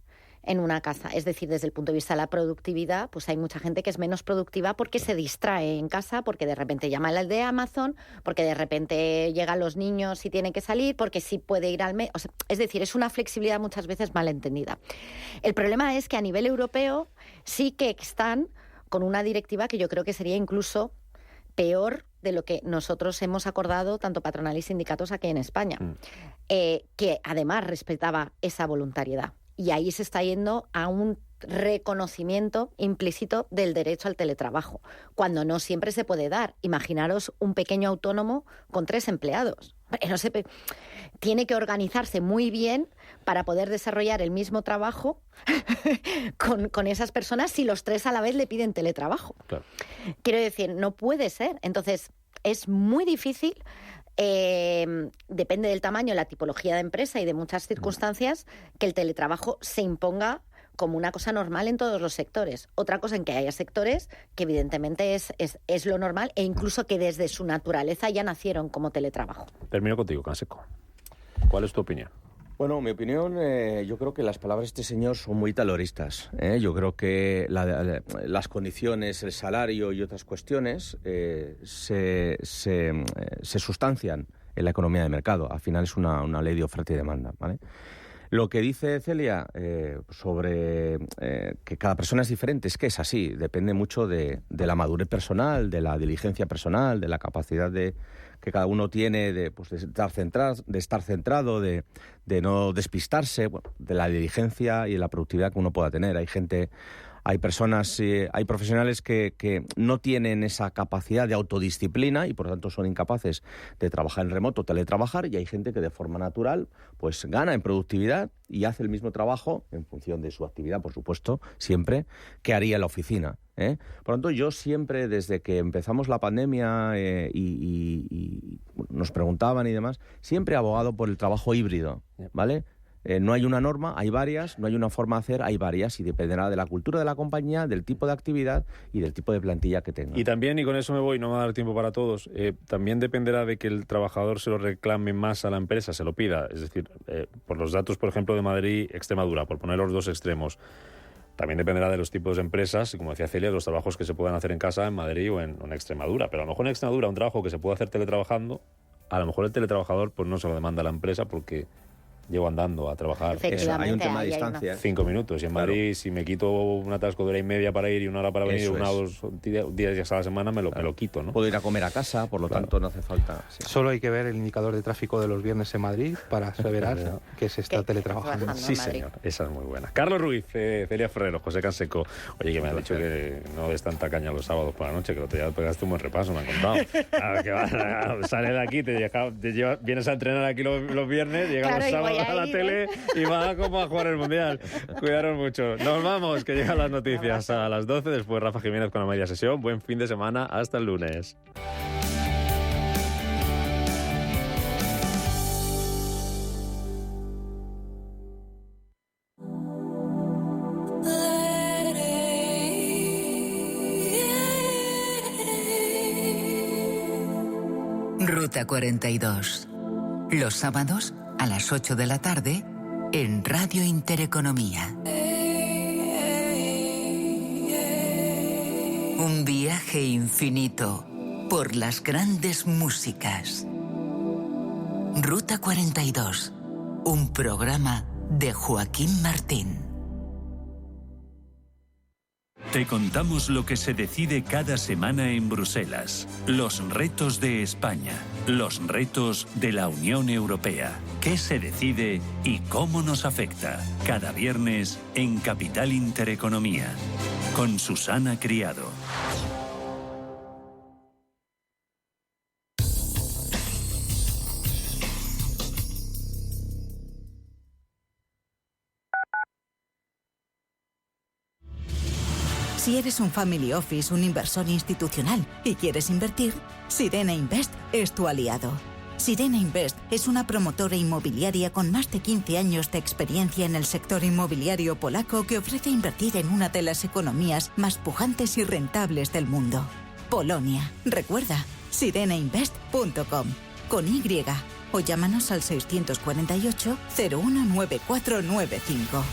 en una casa. Es decir, desde el punto de vista de la productividad, pues hay mucha gente que es menos productiva porque se distrae en casa, porque de repente llama al de Amazon, porque de repente llegan los niños y tienen que salir, porque sí puede ir al o sea, es decir, es una flexibilidad muchas veces malentendida. El problema es que a nivel europeo sí que están con una directiva que yo creo que sería incluso peor de lo que nosotros hemos acordado, tanto patronal y sindicatos aquí en España, que además respetaba esa voluntariedad. Y ahí se está yendo a un reconocimiento implícito del derecho al teletrabajo, cuando no siempre se puede dar. Imaginaros un pequeño autónomo con 3 empleados. Tiene que organizarse muy bien para poder desarrollar el mismo trabajo con esas personas si los 3 a la vez le piden teletrabajo. Claro. Quiero decir, no puede ser. Entonces, es muy difícil. Depende del tamaño, la tipología de empresa y de muchas circunstancias, que el teletrabajo se imponga como una cosa normal en todos los sectores. Otra cosa en que haya sectores que evidentemente es lo normal e incluso que desde su naturaleza ya nacieron como teletrabajo. Termino contigo, Canseco. ¿Cuál es tu opinión? Bueno, mi opinión, yo creo que las palabras de este señor son muy tayloristas. Yo creo que las condiciones, el salario y otras cuestiones se sustancian en la economía de mercado. Al final es una ley de oferta y demanda, ¿vale? Lo que dice Celia sobre que cada persona es diferente, es que es así. Depende mucho de la madurez personal, de la diligencia personal, de la capacidad que cada uno tiene de estar centrado, de no despistarse, bueno, de la diligencia y de la productividad que uno pueda tener. Hay gente Hay personas, hay profesionales que no tienen esa capacidad de autodisciplina y por lo tanto son incapaces de trabajar en remoto, teletrabajar, y hay gente que de forma natural pues gana en productividad y hace el mismo trabajo en función de su actividad, por supuesto, siempre, que haría en la oficina. Por lo tanto, yo siempre, desde que empezamos la pandemia y nos preguntaban y demás, siempre he abogado por el trabajo híbrido, ¿vale? No hay una norma, hay varias, no hay una forma de hacer, hay varias, y dependerá de la cultura de la compañía, del tipo de actividad y del tipo de plantilla que tenga. Y también, y con eso me voy, no me va a dar tiempo para todos, también dependerá de que el trabajador se lo reclame más a la empresa, se lo pida. Es decir, por los datos, por ejemplo, de Madrid, Extremadura, por poner los dos extremos, también dependerá de los tipos de empresas, y como decía Celia, de los trabajos que se puedan hacer en casa, en Madrid o en Extremadura. Pero a lo mejor en Extremadura un trabajo que se puede hacer teletrabajando, a lo mejor el teletrabajador pues no se lo demanda a la empresa porque llego andando a trabajar. Hay un tema de distancia. 5 minutos. Y en Madrid, si me quito un atasco de hora y media para ir y 1 hora para venir, 1 o 2 días a la semana, me lo quito, ¿no? Puedo ir a comer a casa, por lo tanto no hace falta. Sí. Solo hay que ver el indicador de tráfico de los viernes en Madrid para saber que se está teletrabajando. Sí, señor. Esa es muy buena. Carlos Ruiz, Celia Ferrero, José Canseco. Oye, que me ha dicho que no des tanta caña los sábados por la noche, que el otro día pegaste un buen repaso, me han contado. Sales de aquí, vienes a entrenar aquí los viernes, llegas los sábados a la tele y va como a jugar el Mundial. Cuidaros mucho. Nos vamos, que llegan las noticias a las 12. Después Rafa Jiménez con la media sesión. Buen fin de semana. Hasta el lunes. Ruta 42. Los sábados a las 8 de la tarde en Radio Intereconomía. Un viaje infinito por las grandes músicas. Ruta 42, un programa de Joaquín Martín. Te contamos lo que se decide cada semana en Bruselas. Los retos de España. Los retos de la Unión Europea. ¿Qué se decide y cómo nos afecta? Cada viernes en Capital Intereconomía. Con Susana Criado. Si eres un family office, un inversor institucional y quieres invertir, Sirena Invest es tu aliado. Sirena Invest es una promotora inmobiliaria con más de 15 años de experiencia en el sector inmobiliario polaco que ofrece invertir en una de las economías más pujantes y rentables del mundo. Polonia. Recuerda, sirenainvest.com con Y o llámanos al 648 019495.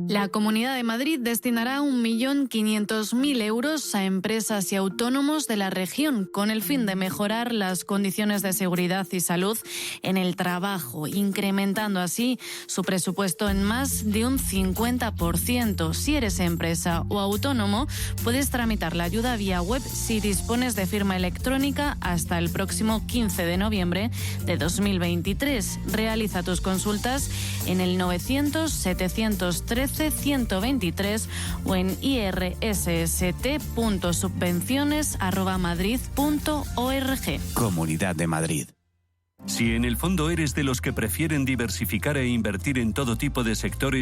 La Comunidad de Madrid destinará 1.500.000 euros a empresas y autónomos de la región con el fin de mejorar las condiciones de seguridad y salud en el trabajo, incrementando así su presupuesto en más de un 50%. Si eres empresa o autónomo, puedes tramitar la ayuda vía web si dispones de firma electrónica hasta el próximo 15 de noviembre de 2023. Realiza tus consultas en el 900-713-123 o en irsst.subvenciones@madrid.org. Comunidad de Madrid. Si en el fondo eres de los que prefieren diversificar e invertir en todo tipo de sectores,